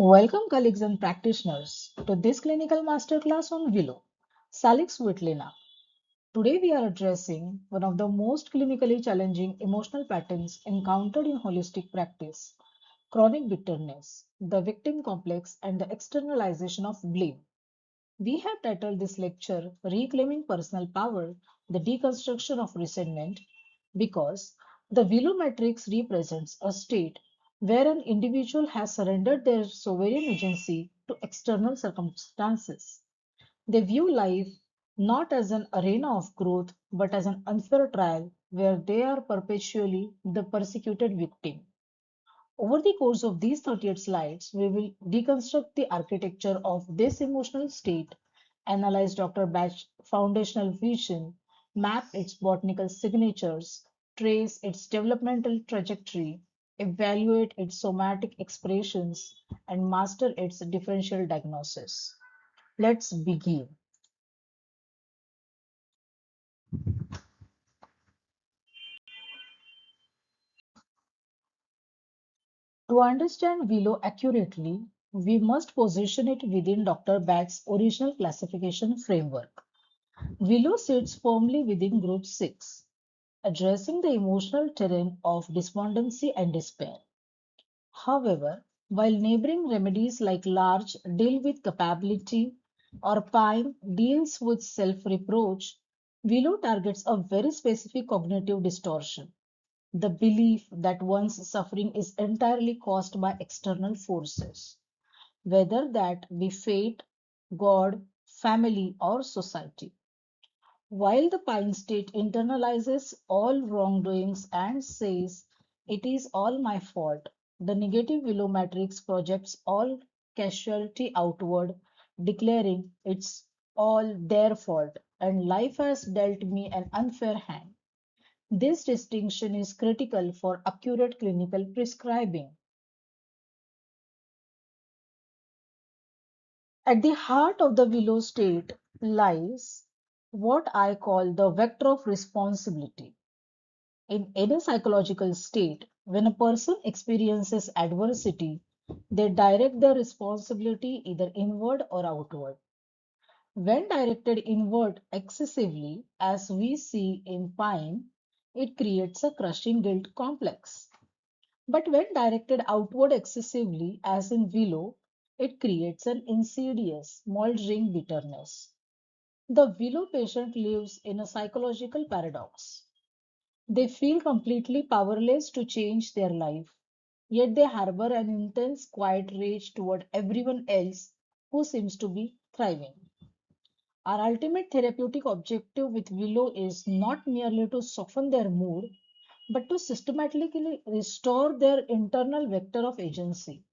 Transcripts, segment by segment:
Welcome, colleagues and practitioners, to this clinical masterclass on Willow, Salix vitellina. Today, we are addressing one of the most clinically challenging emotional patterns encountered in holistic practice: chronic bitterness, the victim complex, and the externalization of blame. We have titled this lecture Reclaiming Personal Power, the Deconstruction of Resentment, because the Willow matrix represents a state where an individual has surrendered their sovereign agency to external circumstances. They view life not as an arena of growth but as an unfair trial where they are perpetually the persecuted victim. Over the course of these 38 slides, we will deconstruct the architecture of this emotional state, analyze Dr. Bach's foundational vision, map its botanical signatures, trace its developmental trajectory, evaluate its somatic expressions, and master its differential diagnosis. Let's begin. To understand Willow accurately, we must position it within Dr. Bach's original classification framework. Willow sits firmly within Group 6, addressing the emotional terrain of despondency and despair. However, while neighboring remedies like Larch deal with capability or Pine deals with self-reproach, Willow targets a very specific cognitive distortion: the belief that one's suffering is entirely caused by external forces, whether that be fate, God, family, or society. While the Pine State internalizes all wrongdoings and says, "It is all my fault," the negative Willow matrix projects all causality outward, declaring, "It's all their fault, and life has dealt me an unfair hand." This distinction is critical for accurate clinical prescribing. At the heart of the Willow state lies what I call the vector of responsibility. In any psychological state, when a person experiences adversity, they direct their responsibility either inward or outward. When directed inward excessively, as we see in Pine, it creates a crushing guilt complex. But when directed outward excessively, as in Willow, it creates an insidious, smoldering bitterness. The Willow patient lives in a psychological paradox. They feel completely powerless to change their life, yet they harbor an intense, quiet rage toward everyone else who seems to be thriving. Our ultimate therapeutic objective with Willow is not merely to soften their mood, but to systematically restore their internal vector of agency,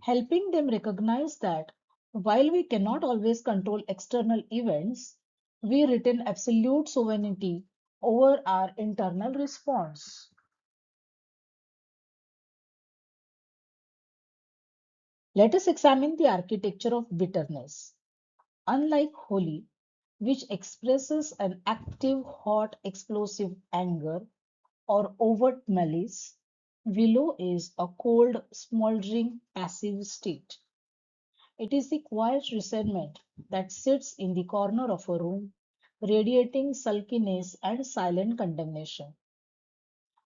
helping them recognize that while we cannot always control external events, we retain absolute sovereignty over our internal response. Let us examine the architecture of bitterness. Unlike holy, which expresses an active, hot, explosive anger or overt malice, Willow is a cold, smoldering, passive state. It is the quiet resentment that sits in the corner of a room, radiating sulkiness and silent condemnation.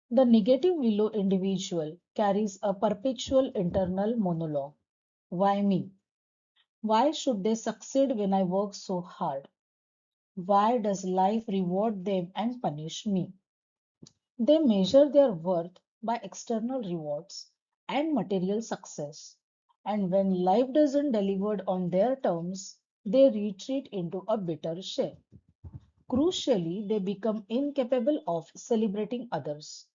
The negative Willow individual carries a perpetual internal monologue. Why me? Why should they succeed when I work so hard? Why does life reward them and punish me? They measure their worth by external rewards and material success. And when life doesn't deliver on their terms, they retreat into a bitter shell. Crucially, they become incapable of celebrating others.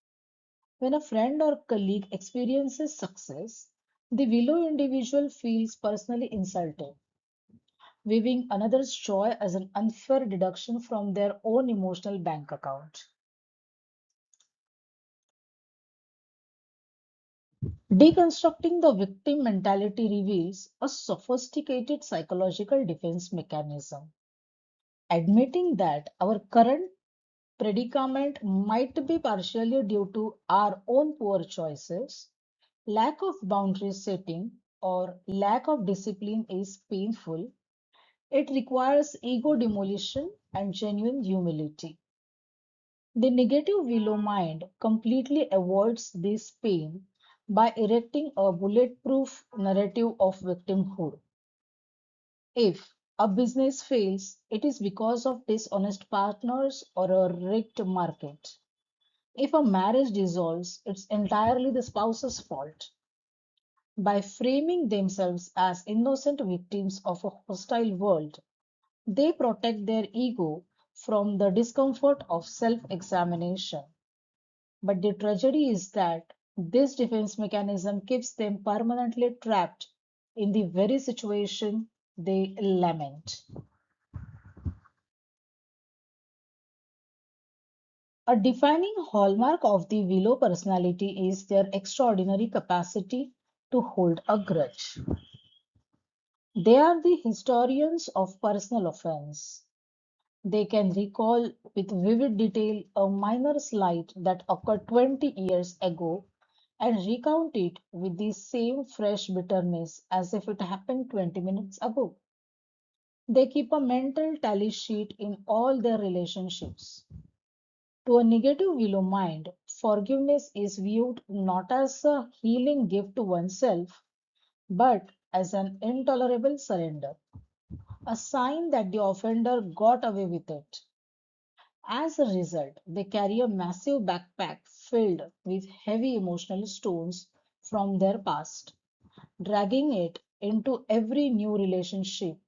When a friend or colleague experiences success, the Willow individual feels personally insulted, viewing another's joy as an unfair deduction from their own emotional bank account. Deconstructing the victim mentality reveals a sophisticated psychological defense mechanism. Admitting that our current predicament might be partially due to our own poor choices, lack of boundary setting, or lack of discipline is painful, it requires ego demolition and genuine humility. The negative willow mind completely avoids this pain by erecting a bulletproof narrative of victimhood. If a business fails, it is because of dishonest partners or a rigged market. If a marriage dissolves, it's entirely the spouse's fault. By framing themselves as innocent victims of a hostile world, they protect their ego from the discomfort of self examination. But the tragedy is that this defense mechanism keeps them permanently trapped in the very situation they lament. A defining hallmark of the Willow personality is their extraordinary capacity to hold a grudge. They are the historians of personal offense. They can recall with vivid detail a minor slight that occurred 20 years ago and recount it with the same fresh bitterness as if it happened 20 minutes ago. They keep a mental tally sheet in all their relationships. To a negative willow mind, forgiveness is viewed not as a healing gift to oneself, but as an intolerable surrender, a sign that the offender got away with it. As a result, they carry a massive backpack filled with heavy emotional stones from their past, dragging it into every new relationship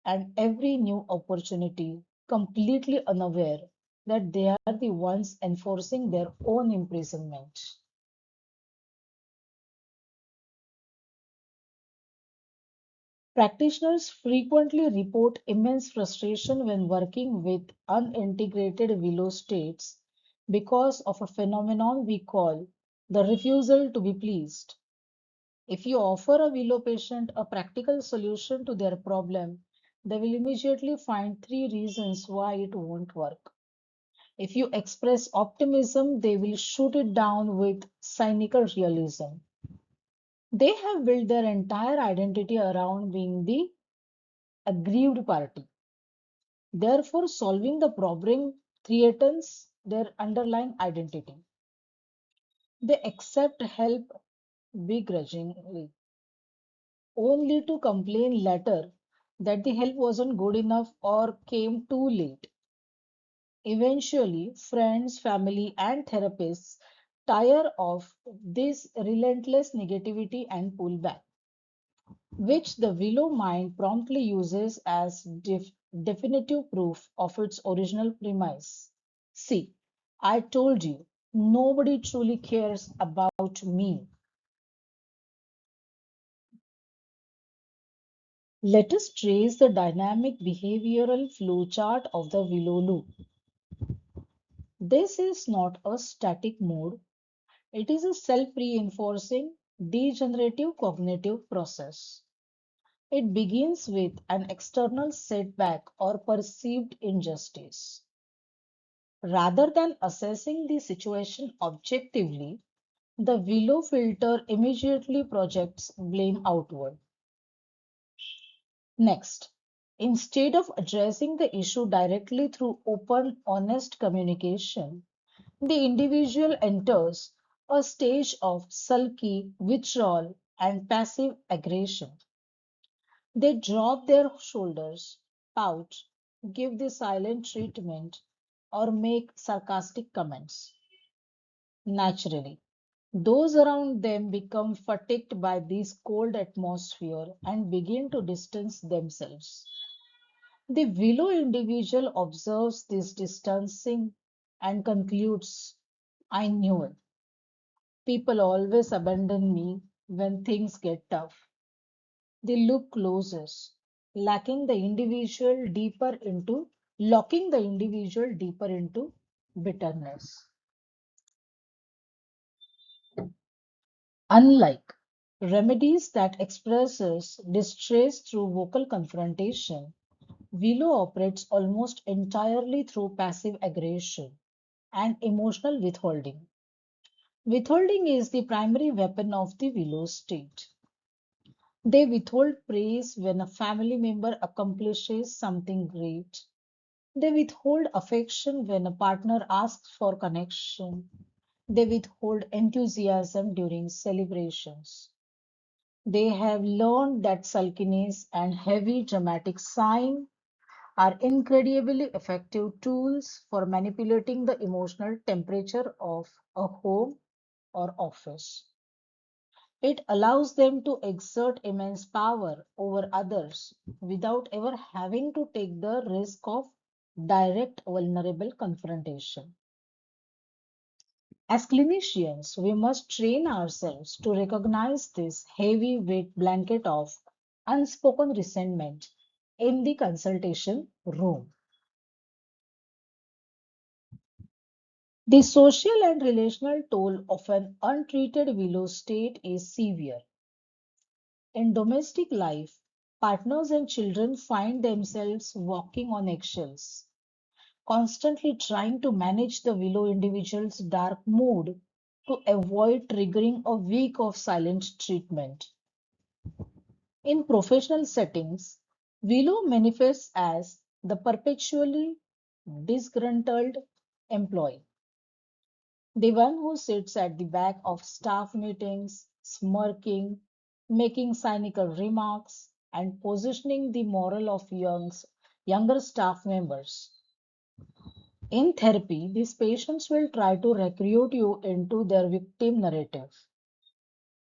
and every new opportunity, completely unaware that they are the ones enforcing their own imprisonment. Practitioners frequently report immense frustration when working with unintegrated willow states because of a phenomenon we call the refusal to be pleased. If you offer a willow patient a practical solution to their problem, they will immediately find three reasons why it won't work. If you express optimism, they will shoot it down with cynical realism. They have built their entire identity around being the aggrieved party. Therefore, solving the problem threatens their underlying identity. They accept help begrudgingly, only to complain later that the help wasn't good enough or came too late. Eventually, friends, family, and therapists tire of this relentless negativity and pull back, which the willow mind promptly uses as definitive proof of its original premise. See, I told you, nobody truly cares about me. Let us trace the dynamic behavioral flowchart of the willow loop. This is not a static mode, it is a self-reinforcing, degenerative cognitive process. It begins with an external setback or perceived injustice. Rather than assessing the situation objectively, the willow filter immediately projects blame outward. Next, instead of addressing the issue directly through open, honest communication, the individual enters a stage of sulky withdrawal and passive aggression. They drop their shoulders, pout, give the silent treatment, or make sarcastic comments. Naturally, those around them become fatigued by this cold atmosphere and begin to distance themselves. The willow individual observes this distancing and concludes, I knew it. People always abandon me when things get tough. They look closest, lacking the individual deeper into locking the individual deeper into bitterness. Unlike remedies that expresses distress through vocal confrontation, Willow operates almost entirely through passive aggression and emotional withholding. Withholding is the primary weapon of the Willow state. They withhold praise when a family member accomplishes something great. They withhold affection when a partner asks for connection. They withhold enthusiasm during celebrations. They have learned that sulkiness and heavy dramatic sighing are incredibly effective tools for manipulating the emotional temperature of a home or office. It allows them to exert immense power over others without ever having to take the risk of direct vulnerable confrontation. As clinicians, we must train ourselves to recognize this heavy weight blanket of unspoken resentment in the consultation room. The social and relational toll of an untreated willow state is severe. In domestic life, partners and children find themselves walking on eggshells, constantly trying to manage the willow individual's dark mood to avoid triggering a week of silent treatment. In professional settings, willow manifests as the perpetually disgruntled employee, the one who sits at the back of staff meetings, smirking, making cynical remarks, and positioning the moral of younger staff members. In therapy, these patients will try to recruit you into their victim narrative.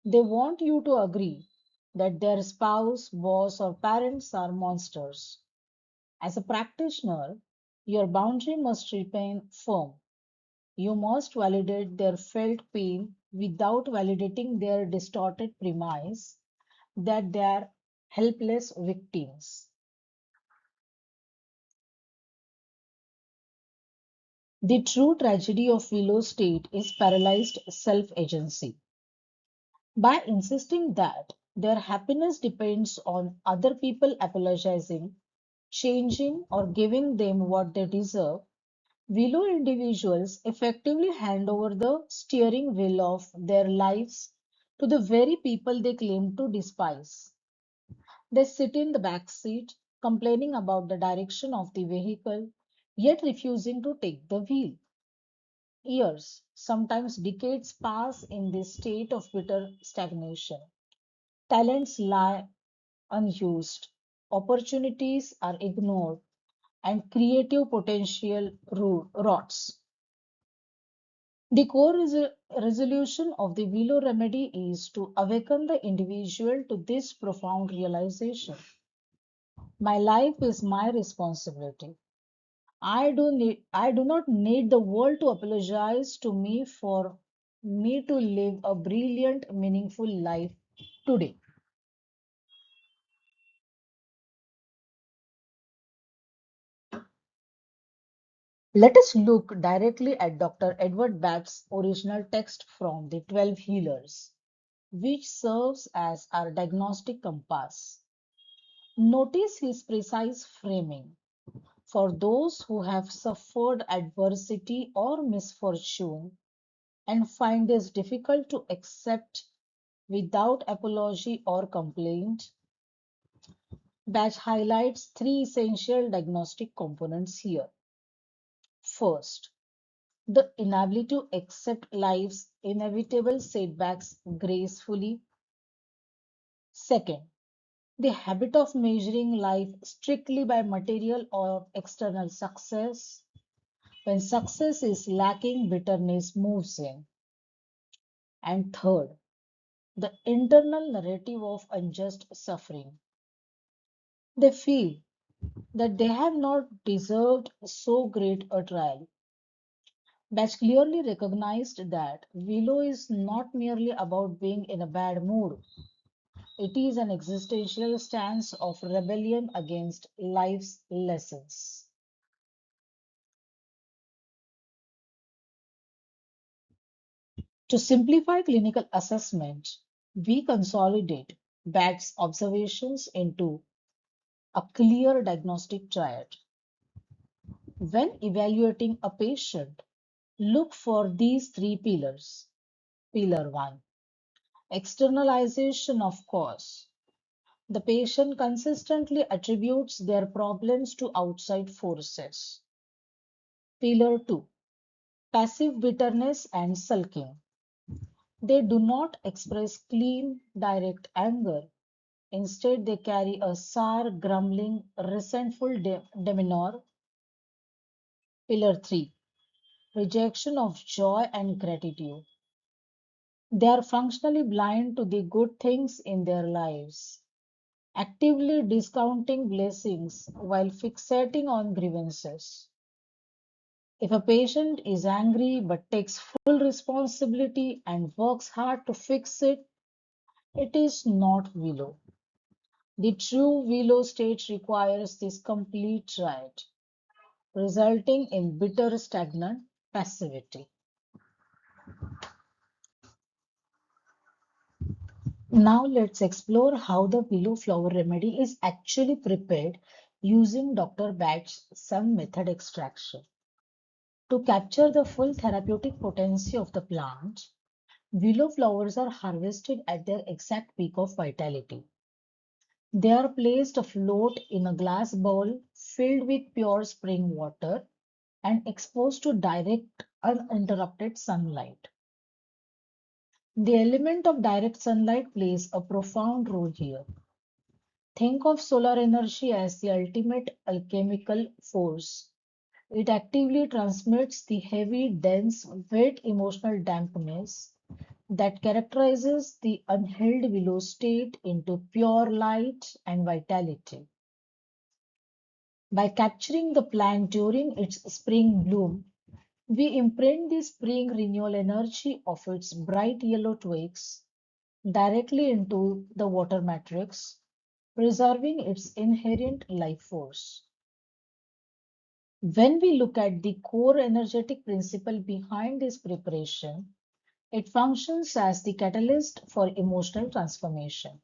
They want you to agree that their spouse, boss, or parents are monsters. As a practitioner, your boundary must remain firm. You must validate their felt pain without validating their distorted premise that they are helpless victims. The true tragedy of willow state is paralyzed self agency. By insisting that their happiness depends on other people apologizing, changing, or giving them what they deserve, willow individuals effectively hand over the steering wheel of their lives to the very people they claim to despise. They sit in the back seat, complaining about the direction of the vehicle, yet refusing to take the wheel. Years, sometimes decades, pass in this state of bitter stagnation. Talents lie unused, opportunities are ignored, and creative potential rots. The core resolution of the Willow remedy is to awaken the individual to this profound realization. My life is my responsibility. I do not need the world to apologize to me for me to live a brilliant, meaningful life today. Let us look directly at Dr. Edward Bach's original text from the 12 Healers, which serves as our diagnostic compass. Notice his precise framing. For those who have suffered adversity or misfortune and find this difficult to accept without apology or complaint, Bach highlights three essential diagnostic components here. First, the inability to accept life's inevitable setbacks gracefully. Second, the habit of measuring life strictly by material or external success. When success is lacking, bitterness moves in. And third, the internal narrative of unjust suffering. They feel that they have not deserved so great a trial. Batch clearly recognized that Willow is not merely about being in a bad mood. It is an existential stance of rebellion against life's lessons. To simplify clinical assessment, we consolidate Batch's observations into a clear diagnostic triad. When evaluating a patient, look for these three pillars. Pillar 1, externalization of cause. The patient consistently attributes their problems to outside forces. Pillar 2. Passive bitterness and sulking. They do not express clean, direct anger. Instead, they carry a sour, grumbling, resentful demeanor. Pillar 3. Rejection of joy and gratitude. They are functionally blind to the good things in their lives, actively discounting blessings while fixating on grievances. If a patient is angry but takes full responsibility and works hard to fix it, it is not willow. The true willow state requires this complete riot, resulting in bitter, stagnant passivity. Now let's explore how the willow flower remedy is actually prepared using Dr. Bach's some method extraction. To capture the full therapeutic potency of the plant, willow flowers are harvested at their exact peak of vitality. They are placed afloat in a glass bowl filled with pure spring water and exposed to direct, uninterrupted sunlight. The element of direct sunlight plays a profound role here. Think of solar energy as the ultimate alchemical force. It actively transmits the heavy, dense, wet emotional dampness that characterizes the unheld willow state into pure light and vitality. By capturing the plant during its spring bloom, we imprint the spring renewal energy of its bright yellow twigs directly into the water matrix, preserving its inherent life force. When we look at the core energetic principle behind this preparation, it functions as the catalyst for emotional transformation.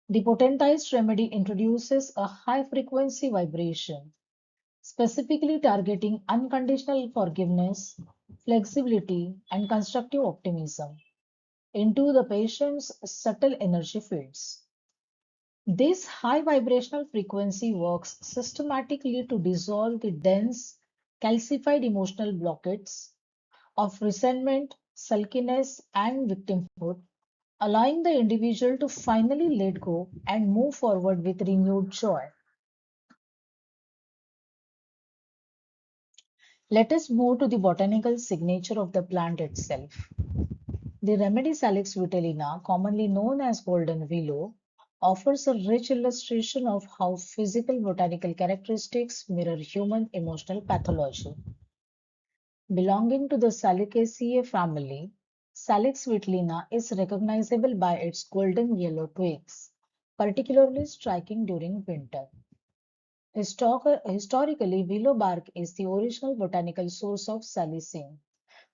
The potentized remedy introduces a high frequency vibration, specifically targeting unconditional forgiveness, flexibility, and constructive optimism into the patient's subtle energy fields. This high vibrational frequency works systematically to dissolve the dense, calcified emotional blockades of resentment, sulkiness, and victimhood, allowing the individual to finally let go and move forward with renewed joy. Let us move to the botanical signature of the plant itself. The remedy Salix vitellina, commonly known as golden willow, offers a rich illustration of how physical botanical characteristics mirror human emotional pathology. Belonging to the Salicaceae family, Salix vitellina is recognizable by its golden yellow twigs, particularly striking during winter. Historically, willow bark is the original botanical source of salicin,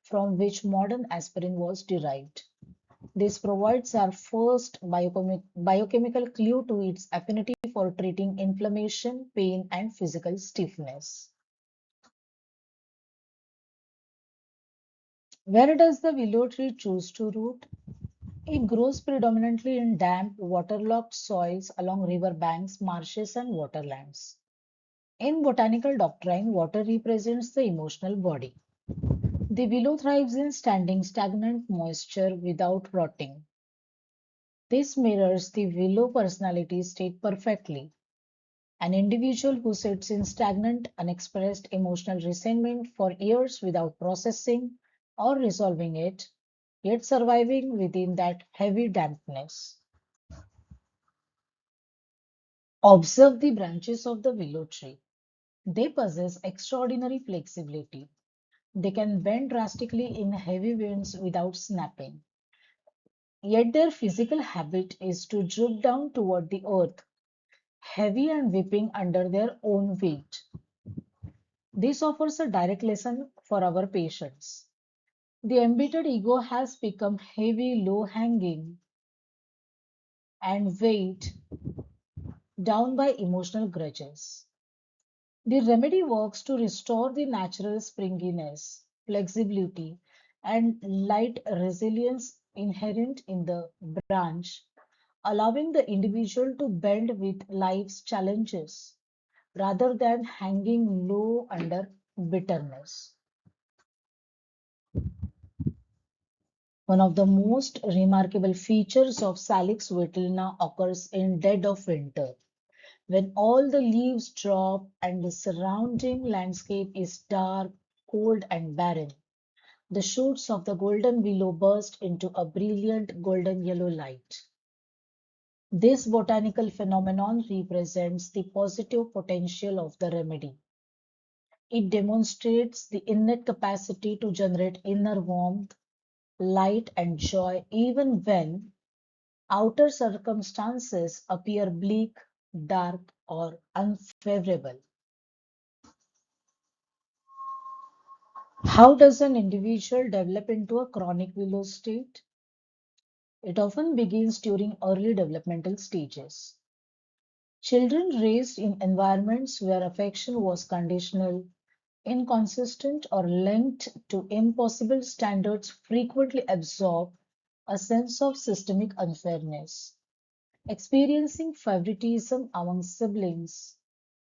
from which modern aspirin was derived. This provides our first biochemical clue to its affinity for treating inflammation, pain, and physical stiffness. Where does the willow tree choose to root? It grows predominantly in damp, waterlogged soils along river banks, marshes, and waterlands. In botanical doctrine, water represents the emotional body. The willow thrives in standing stagnant moisture without rotting. This mirrors the willow personality state perfectly. An individual who sits in stagnant, unexpressed emotional resentment for years without processing or resolving it, yet surviving within that heavy dampness. Observe the branches of the willow tree. They possess extraordinary flexibility. They can bend drastically in heavy winds without snapping. Yet their physical habit is to droop down toward the earth, heavy and whipping under their own weight. This offers a direct lesson for our patients. The embittered ego has become heavy, low hanging, and weighed down by emotional grudges. The remedy works to restore the natural springiness, flexibility, and light resilience inherent in the branch, allowing the individual to bend with life's challenges rather than hanging low under bitterness. One of the most remarkable features of Salix vitellina occurs in dead of winter, when all the leaves drop and the surrounding landscape is dark, cold, and barren. The shoots of the golden willow burst into a brilliant golden yellow light. This botanical phenomenon represents the positive potential of the remedy. It demonstrates the innate capacity to generate inner warmth, light, and joy even when outer circumstances appear bleak, dark, or unfavorable. How does an individual develop into a chronic willow state? It often begins during early developmental stages. Children raised in environments where affection was conditional, inconsistent, or linked to impossible standards frequently absorb a sense of systemic unfairness. Experiencing favoritism among siblings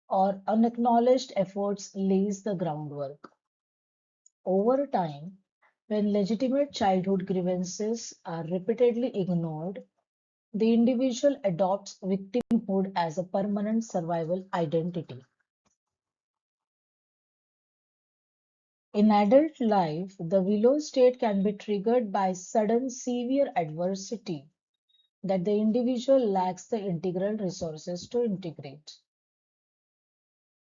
or unacknowledged efforts lays the groundwork. Over time, when legitimate childhood grievances are repeatedly ignored, the individual adopts victimhood as a permanent survival identity. In adult life, the willow state can be triggered by sudden severe adversity that the individual lacks the integral resources to integrate.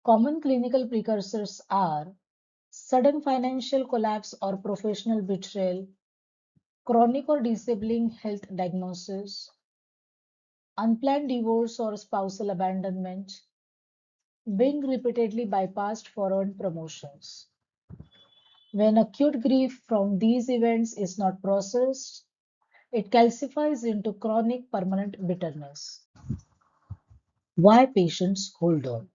Common clinical precursors are sudden financial collapse or professional betrayal, chronic or disabling health diagnosis, unplanned divorce or spousal abandonment, being repeatedly bypassed for earned promotions. When acute grief from these events is not processed, it calcifies into chronic permanent bitterness. Why patients hold on?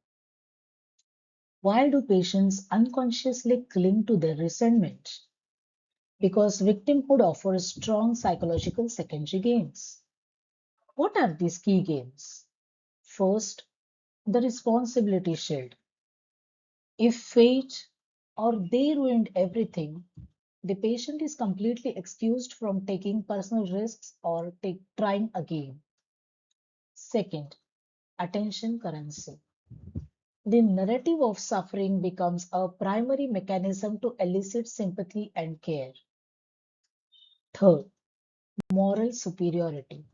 Why do patients unconsciously cling to their resentment? Because victimhood offers strong psychological secondary gains. What are these key gains? First, the responsibility shield. If fate or they ruined everything, the patient is completely excused from taking personal risks or trying again. Second, attention currency. The narrative of suffering becomes a primary mechanism to elicit sympathy and care. Third, moral superiority.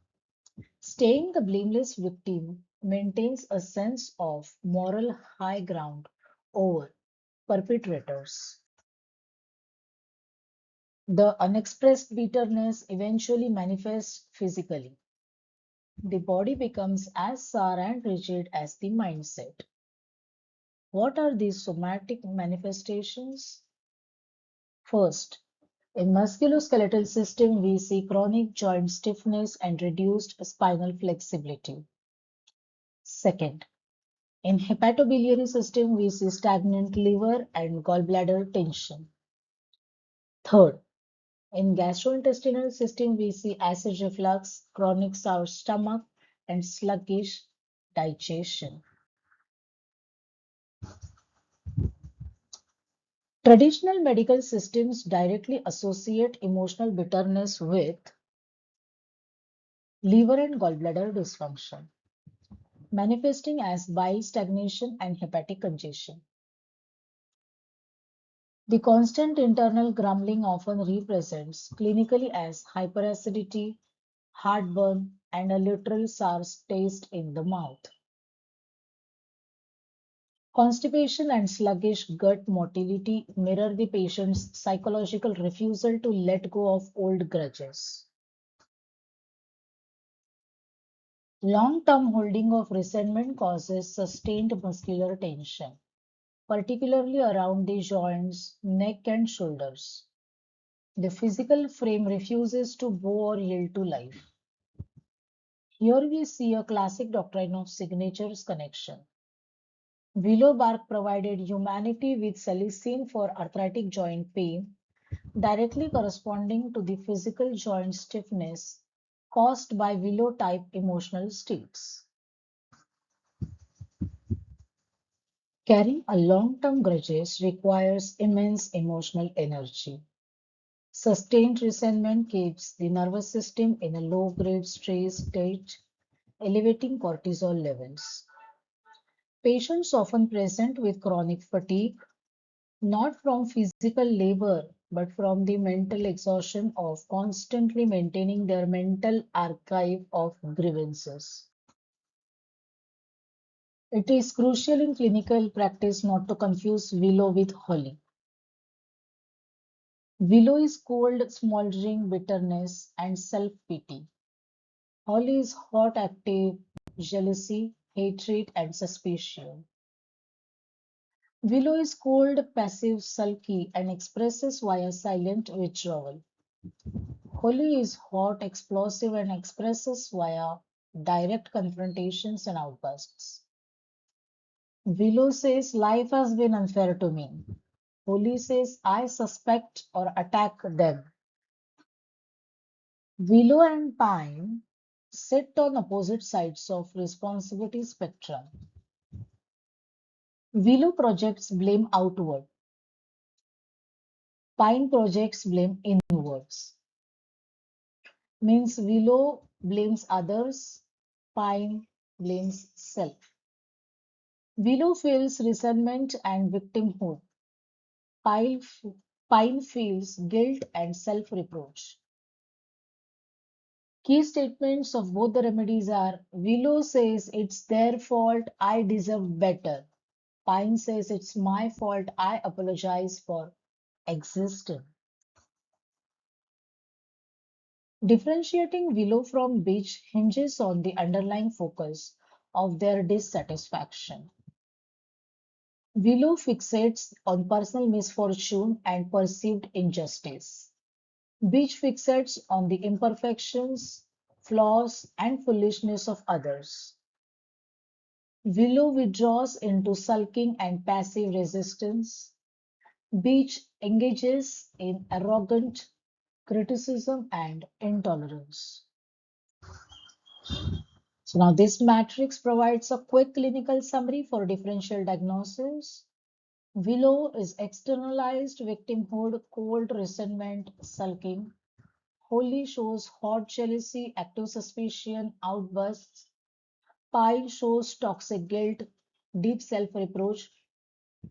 Staying the blameless victim maintains a sense of moral high ground over perpetrators. The unexpressed bitterness eventually manifests physically. The body becomes as sour and rigid as the mindset. What are these somatic manifestations? First, in musculoskeletal system, we see chronic joint stiffness and reduced spinal flexibility. Second, in hepatobiliary system, we see stagnant liver and gallbladder tension. Third, in gastrointestinal system, we see acid reflux, chronic sour stomach, and sluggish digestion. Traditional medical systems directly associate emotional bitterness with liver and gallbladder dysfunction, manifesting as bile stagnation and hepatic congestion. The constant internal grumbling often represents clinically as hyperacidity, heartburn, and a literal sour taste in the mouth. Constipation and sluggish gut motility mirror the patient's psychological refusal to let go of old grudges. Long-term holding of resentment causes sustained muscular tension, particularly around the joints, neck, and shoulders. The physical frame refuses to bow or yield to life. Here we see a classic doctrine of signatures connection. Willow Bach provided humanity with salicin for arthritic joint pain, directly corresponding to the physical joint stiffness caused by Willow type emotional states. Carrying a long-term grudges requires immense emotional energy. Sustained resentment keeps the nervous system in a low-grade stress state, elevating cortisol levels. Patients often present with chronic fatigue, not from physical labor, but from the mental exhaustion of constantly maintaining their mental archive of grievances. It is crucial in clinical practice not to confuse willow with holly. Willow is cold, smoldering bitterness and self-pity. Holly is hot, active jealousy, hatred, and suspicion. Willow is cold, passive, sulky, and expresses via silent withdrawal. Holly is hot, explosive, and expresses via direct confrontations and outbursts. Willow says, life has been unfair to me. Holly says, I suspect or attack them. Willow and pine sit on opposite sides of responsibility spectrum. Willow projects blame outward. Pine projects blame inwards. Means willow blames others, pine blames self. Willow feels resentment and victimhood. Pine, pine feels guilt and self-reproach. Key statements of both the remedies are Willow says it's their fault, I deserve better. Pine says it's my fault, I apologize for existing. Differentiating willow from beech hinges on the underlying focus of their dissatisfaction. Willow fixates on personal misfortune and perceived injustice. Beech fixates on the imperfections, flaws, and foolishness of others. Willow withdraws into sulking and passive resistance. Beech engages in arrogant criticism and intolerance. So now this matrix provides a quick clinical summary for differential diagnosis. Willow is externalized victimhood, cold resentment, sulking. Holly shows hot jealousy, active suspicion, outbursts. Pine shows toxic guilt, deep self-reproach.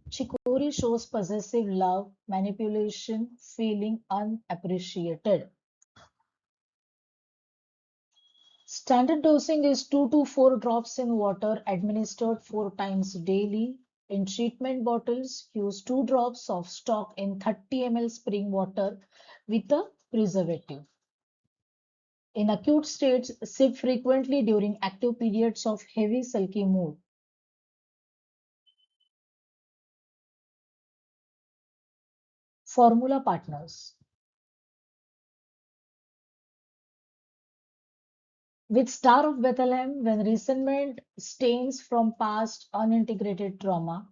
Chicory shows possessive love, manipulation, feeling unappreciated. Standard dosing is 2 to 4 drops in water administered 4 times daily. In treatment bottles, use 2 drops of stock in 30 ml spring water with a preservative. In acute states, sip frequently during active periods of heavy sulky mood. Formula partners. With Star of Bethlehem, when resentment stains from past unintegrated trauma.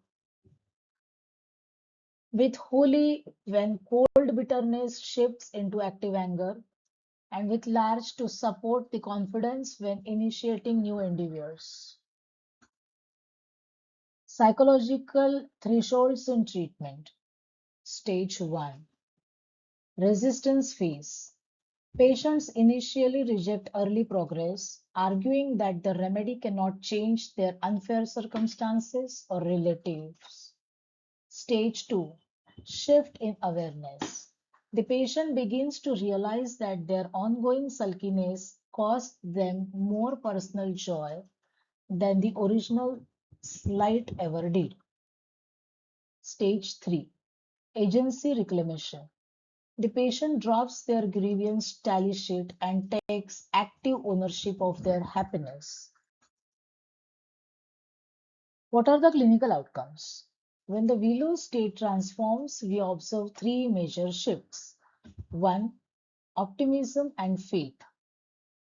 With Holy, when cold bitterness shifts into active anger. And with Large to support the confidence when initiating new endeavors. Psychological thresholds in treatment. Stage 1. Resistance phase. Patients initially reject early progress, arguing that the remedy cannot change their unfair circumstances or relatives. Stage 2. Shift in awareness. The patient begins to realize that their ongoing sulkiness cost them more personal joy than the original slight ever did. Stage 3. Agency reclamation. The patient drops their grievance tally sheet and takes active ownership of their happiness. What are the clinical outcomes? When the Willow state transforms, we observe 3 major shifts. 1. Optimism and faith.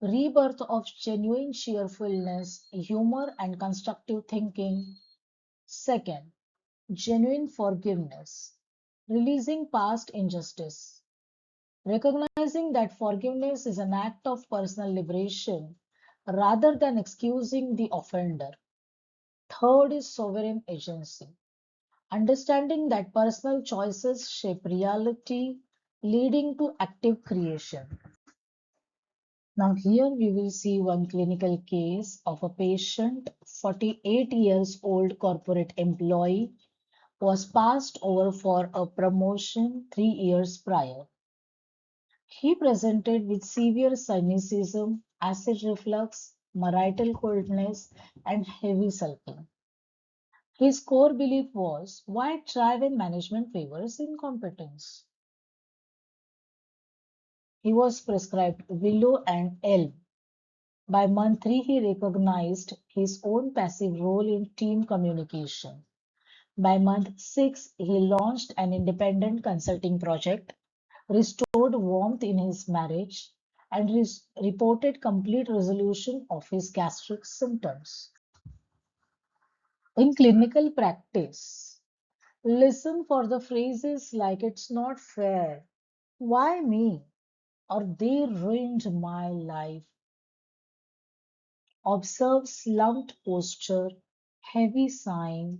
Rebirth of genuine cheerfulness, humor, and constructive thinking. Second, genuine forgiveness. Releasing past injustice. recognizing that forgiveness is an act of personal liberation rather than excusing the offender. Third is sovereign agency, understanding that personal choices shape reality, leading to active creation. Now, here we will see one clinical case of a patient, 48 years old corporate employee, was passed over for a promotion 3 years prior. He presented with severe cynicism, acid reflux, marital coldness, and heavy sulking. His core belief was, why try when management favors incompetence? He was prescribed Willow and Elm. By month 3, he recognized his own passive role in team communication. By month 6, he launched an independent consulting project, restored warmth in his marriage, and reported complete resolution of his gastric symptoms. In clinical practice, listen for the phrases like it's not fair, why me, or they ruined my life. Observe slumped posture, heavy sighing,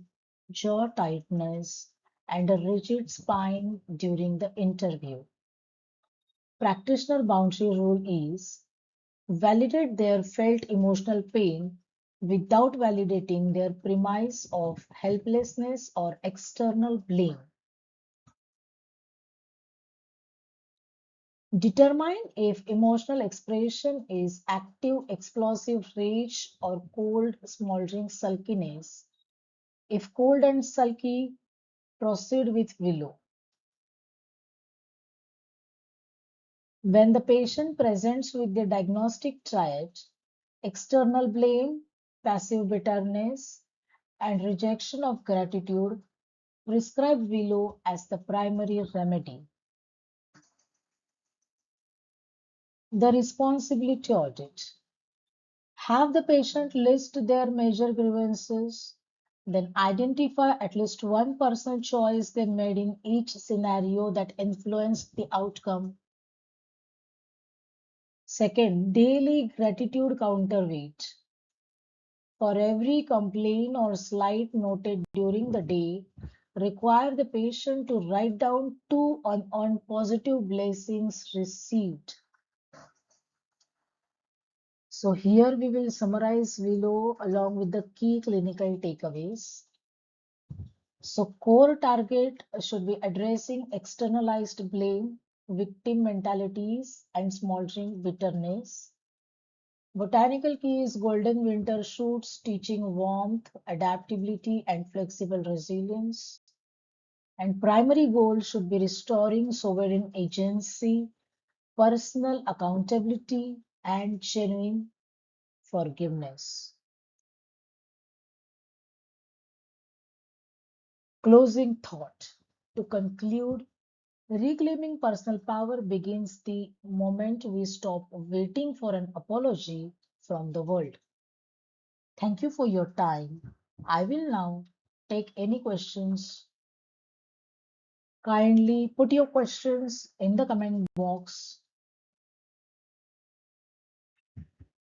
jaw tightness, and a rigid spine during the interview. Practitioner boundary rule is validate their felt emotional pain without validating their premise of helplessness or external blame. Determine if emotional expression is active, explosive rage or cold, smoldering sulkiness. If cold and sulky, proceed with Willow. When the patient presents with the diagnostic triad, external blame, passive bitterness, and rejection of gratitude, prescribe Willow as the primary remedy. The responsibility audit. Have the patient list their major grievances, then identify at least one personal choice they made in each scenario that influenced the outcome. Second, daily gratitude counterweight. For every complaint or slight noted during the day, require the patient to write down two on positive blessings received. So here we will summarize Willow along with the key clinical takeaways. So core target should be addressing externalized blame, victim mentalities, and smoldering bitterness. Botanical key is golden winter shoots, teaching warmth, adaptability, and flexible resilience. And primary goal should be restoring sovereign agency, personal accountability, and genuine forgiveness. Closing thought. To conclude, reclaiming personal power begins the moment we stop waiting for an apology from the world. Thank you for your time. I will now take any questions. Kindly put your questions in the comment box